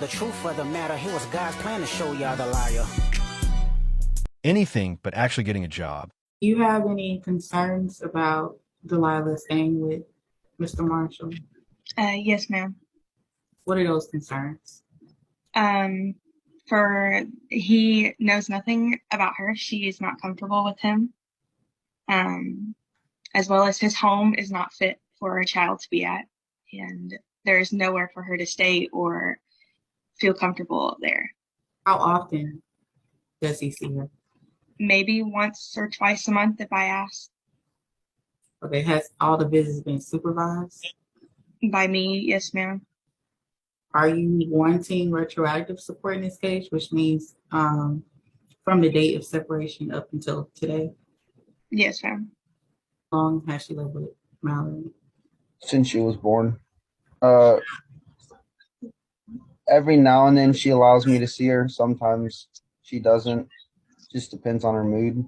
the truth of the matter, it was God's plan to show y'all the liar. Anything but actually getting a job. Do you have any concerns about Delilah staying with Mr. Marshall? Yes, ma'am. What are those concerns? He knows nothing about her. She is not comfortable with him. As well as his home is not fit for a child to be at. And there's nowhere for her to stay or feel comfortable there. How often does he see her? Maybe once or twice a month if I ask. Okay, has all the visits been supervised? By me, yes, ma'am. Are you wanting retroactive support in this case, which means from the date of separation up until today? Yes, ma'am. How long has she lived with Mallory? Since she was born. Every now and then she allows me to see her. Sometimes she doesn't. Just depends on her mood.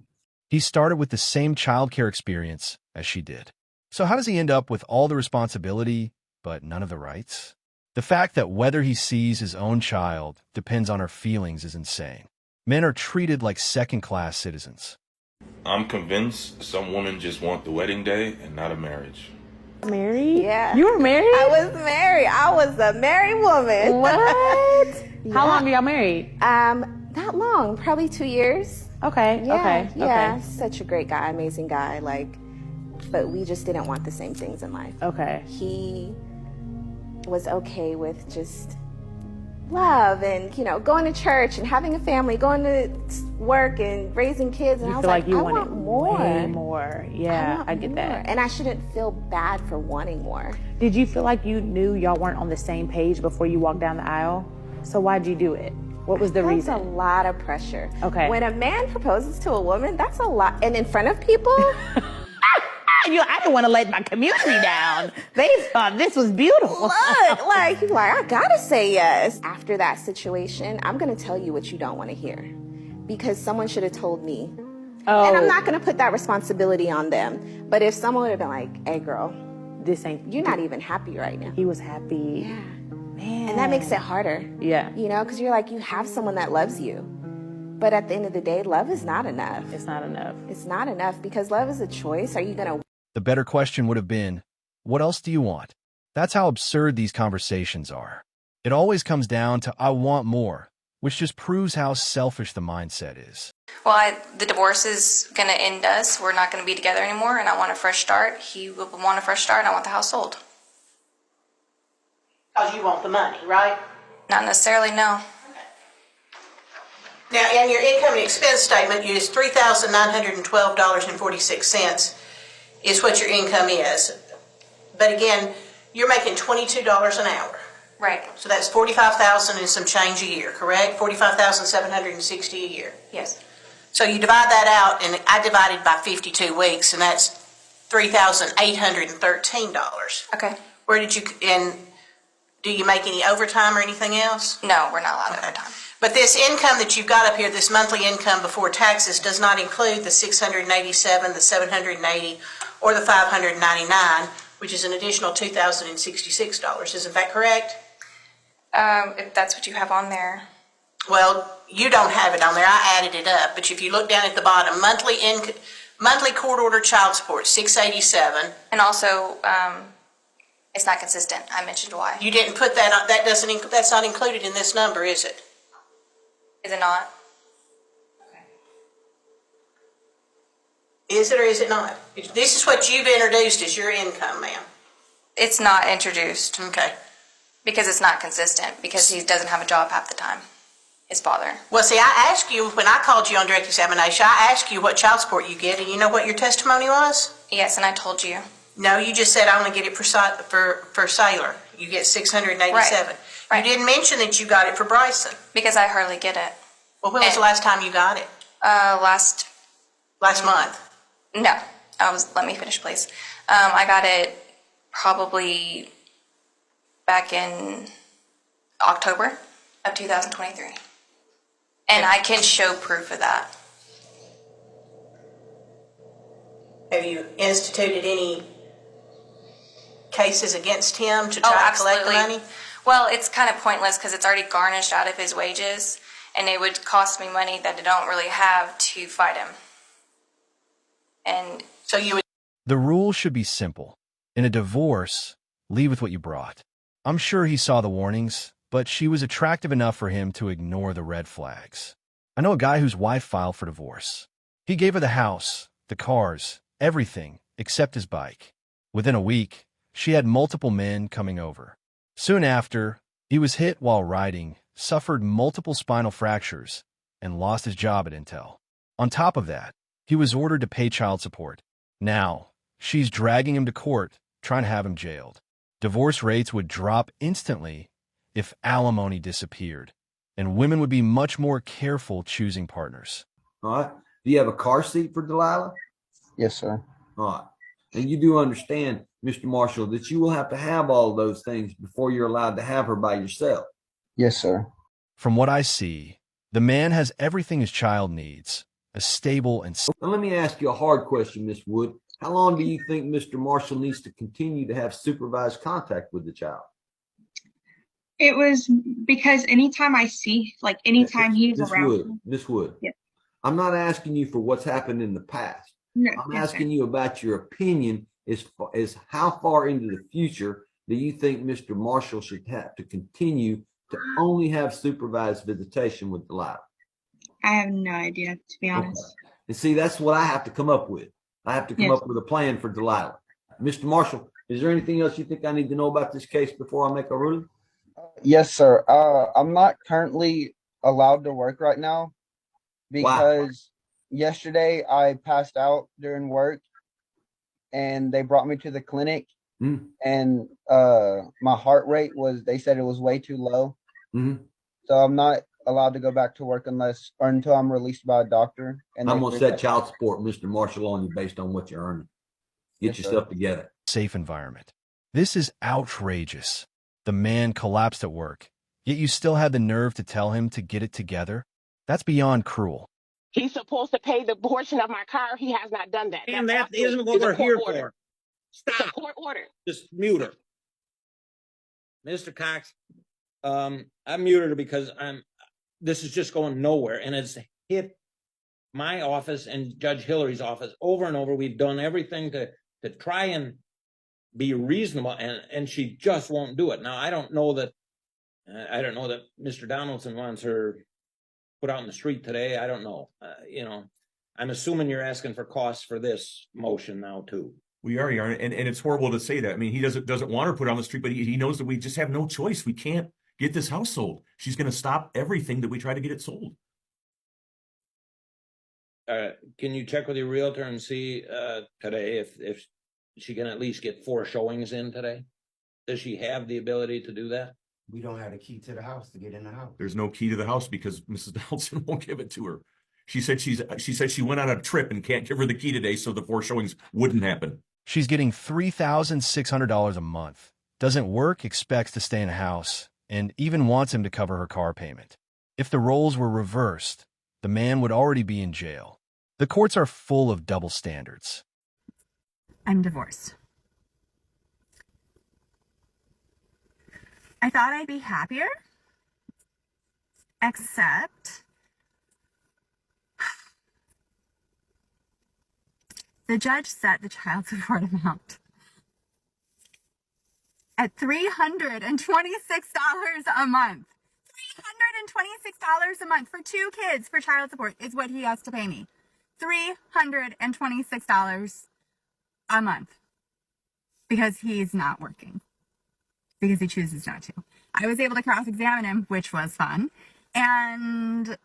He started with the same childcare experience as she did. So how does he end up with all the responsibility, but none of the rights? The fact that whether he sees his own child depends on her feelings is insane. Men are treated like second-class citizens. I'm convinced some women just want the wedding day and not a marriage. Married? Yeah. You were married? I was married. I was a married woman. What? Yeah. How long were y'all married? Not long, probably 2 years. Okay, Yeah, okay. such a great guy, amazing guy, but we just didn't want the same things in life. Okay. He was okay with just love and, going to church and having a family, going to work and raising kids. And You I was feel like you I wanted want more. way more. Yeah, I get more. that. And I shouldn't feel bad for wanting more. Did you feel like you knew y'all weren't on the same page before you walked down the aisle? So why'd you do it? What was the reason? That's a lot of pressure. Okay. When a man proposes to a woman, that's a lot. And in front of people, I didn't want to let my community down. They thought this was beautiful. look, I gotta say yes. After that situation, I'm gonna tell you what you don't want to hear. Because someone should have told me. Oh. And I'm not gonna put that responsibility on them. But if someone would have been like, hey girl, you're not even happy right now. He was happy. Yeah. Man. And that makes it harder. Yeah. Because you're like, you have someone that loves you. But at the end of the day, love is not enough. It's not enough. It's not enough because love is a choice. Are you going to? The better question would have been, what else do you want? That's how absurd these conversations are. It always comes down to I want more, which just proves how selfish the mindset is. Well, the divorce is going to end us. We're not going to be together anymore, and I want a fresh start. He will want a fresh start, and I want the house sold. Because you want the money, right? Not necessarily, no. Now, in your income and expense statement, is $3,912.46 is what your income is. But again, you're making $22 an hour. Right. So that's $45,000 and some change a year, correct? $45,760 a year. Yes. So you divide that out, and I divided by 52 weeks, and that's $3,813. Okay. Where did you, and do you make any overtime or anything else? No, we're not allowed overtime. But this income that you've got up here, this monthly income before taxes, does not include the $687, the $780, or the $599, which is an additional $2,066. Isn't that correct? If that's what you have on there. Well, you don't have it on there. I added it up. But if you look down at the bottom, monthly court order child support, $687. And also, it's not consistent. I mentioned why. You didn't put that on. That's not included in this number, is it? Is it not? Is it or is it not? This is what you've introduced as your income, ma'am. It's not introduced. Okay. Because it's not consistent. Because he doesn't have a job half the time. His father. Well, see, I asked you when I called you on direct examination, I asked you what child support you get, and you know what your testimony was? Yes, and I told you. No, you just said I only get it for Sailor. You get $687. Right. You didn't mention that you got it for Bryson. Because I hardly get it. Well, when was the last time you got it? Last month. No. Let me finish, please. I got it probably back in October of 2023. And I can show proof of that. Have you instituted any cases against him to try to collect the money? Well, it's kind of pointless because it's already garnished out of his wages, and it would cost me money that I don't really have to fight him. And So you would. The rule should be simple. In a divorce, leave with what you brought. I'm sure he saw the warnings, but she was attractive enough for him to ignore the red flags. I know a guy whose wife filed for divorce. He gave her the house, the cars, everything except his bike. Within a week, she had multiple men coming over. Soon after, he was hit while riding, suffered multiple spinal fractures, and lost his job at Intel. On top of that, he was ordered to pay child support. Now, she's dragging him to court, trying to have him jailed. Divorce rates would drop instantly if alimony disappeared, and women would be much more careful choosing partners. All right. Do you have a car seat for Delilah? Yes, sir. All right. And you do understand, Mr. Marshall, that you will have to have all of those things before you're allowed to have her by yourself. Yes, sir. From what I see, the man has everything his child needs, a stable and... Now, let me ask you a hard question, Miss Wood. How long do you think Mr. Marshall needs to continue to have supervised contact with the child? It was because anytime I see, like anytime he's around. Miss Wood. Yeah. I'm not asking you for what's happened in the past. No, I'm asking you about your opinion is how far into the future do you think Mr. Marshall should have to continue to only have supervised visitation with Delilah? I have no idea, to be honest. Okay. And see, that's what I have to come up with. I have to come up with a plan for Delilah. Mr. Marshall, is there anything else you think I need to know about this case before I make a ruling? Yes, sir. I'm not currently allowed to work right now because yesterday I passed out during work and they brought me to the clinic and my heart rate they said it was way too low. So I'm not allowed to go back to work until I'm released by a doctor. And I'm going to set child support, Mr. Marshall, on you based on what you're earning. Get yourself together. Safe environment. This is outrageous. The man collapsed at work, yet you still had the nerve to tell him to get it together? That's beyond cruel. He's supposed to pay the portion of my car. He has not done that. And that isn't what we're here for. Stop. It's a court order. Just mute her. Mr. Cox, I muted her because this is just going nowhere. And it's hit my office and Judge Hillary's office over and over. We've done everything to try and be reasonable, and she just won't do it. Now, I don't know that Mr. Donaldson wants her put out in the street today. I don't know. I'm assuming you're asking for costs for this motion now too. We are, and it's horrible to say that. I mean, he doesn't want her put on the street, but he knows that we just have no choice. We can't get this house sold. She's going to stop everything that we try to get it sold. Can you check with your realtor and see today if she can at least get 4 showings in today? Does she have the ability to do that? We don't have the key to the house to get in the house. There's no key to the house because Mrs. Donaldson won't give it to her. She said she went on a trip and can't give her the key today, so the 4 showings wouldn't happen. She's getting $3,600 a month, doesn't work, expects to stay in a house, and even wants him to cover her car payment. If the roles were reversed, the man would already be in jail. The courts are full of double standards. I'm divorced. I thought I'd be happier, except the judge set the child support amount at $326 a month. $326 a month for 2 kids for child support is what he has to pay me. $326 a month because he's not working, because he chooses not to. I was able to cross-examine him, which was fun, and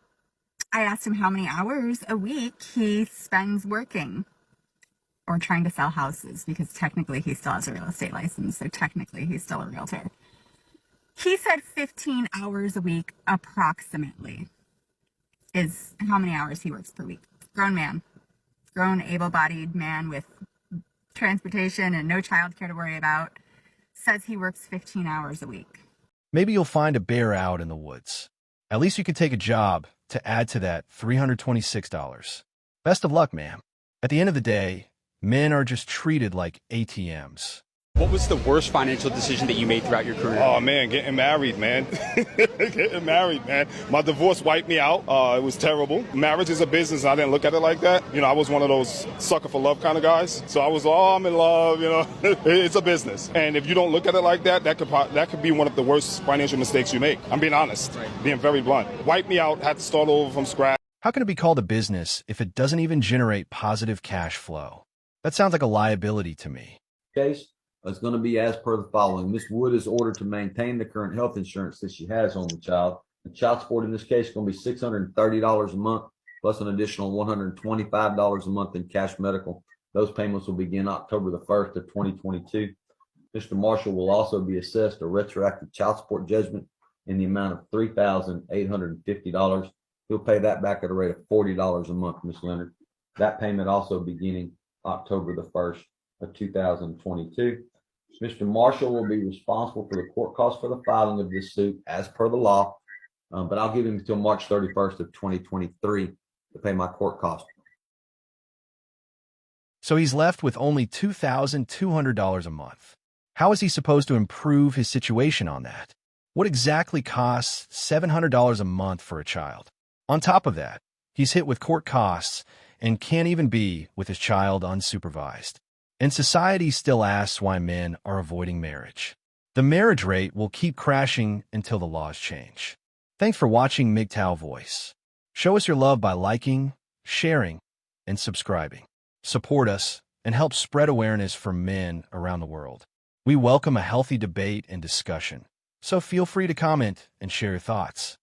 I asked him how many hours a week he spends working or trying to sell houses, because technically he still has a real estate license, so technically he's still a realtor. He said 15 hours a week approximately is how many hours he works per week. Grown man, grown able-bodied man with transportation and no childcare to worry about, says he works 15 hours a week. Maybe you'll find a bear out in the woods. At least you can take a job to add to that $326. Best of luck, ma'am. At the end of the day, men are just treated like ATMs. What was the worst financial decision that you made throughout your career? Oh, man, getting married, man. Getting married, man. My divorce wiped me out. It was terrible. Marriage is a business. I didn't look at it like that. You know, I was one of those sucker for love kind of guys. So I was, I'm in love, you know. It's a business. And if you don't look at it like that, that could be one of the worst financial mistakes you make. I'm being honest, being very blunt. Wiped me out, had to start over from scratch. How can it be called a business if it doesn't even generate positive cash flow? That sounds like a liability to me. Case is going to be as per the following. Ms. Wood is ordered to maintain the current health insurance that she has on the child. The child support in this case is going to be $630 a month, plus an additional $125 a month in cash medical. Those payments will begin October the 1st of 2022. Mr. Marshall will also be assessed a retroactive child support judgment in the amount of $3,850. He'll pay that back at a rate of $40 a month, Ms. Leonard. That payment also beginning October the 1st of 2022. Mr. Marshall will be responsible for the court costs for the filing of this suit as per the law, but I'll give him until March 31st of 2023 to pay my court costs. So he's left with only $2,200 a month. How is he supposed to improve his situation on that? What exactly costs $700 a month for a child? On top of that, he's hit with court costs and can't even be with his child unsupervised. And society still asks why men are avoiding marriage. The marriage rate will keep crashing until the laws change. Thanks for watching MGTOW Voice. Show us your love by liking, sharing, and subscribing. Support us and help spread awareness for men around the world. We welcome a healthy debate and discussion, so feel free to comment and share your thoughts.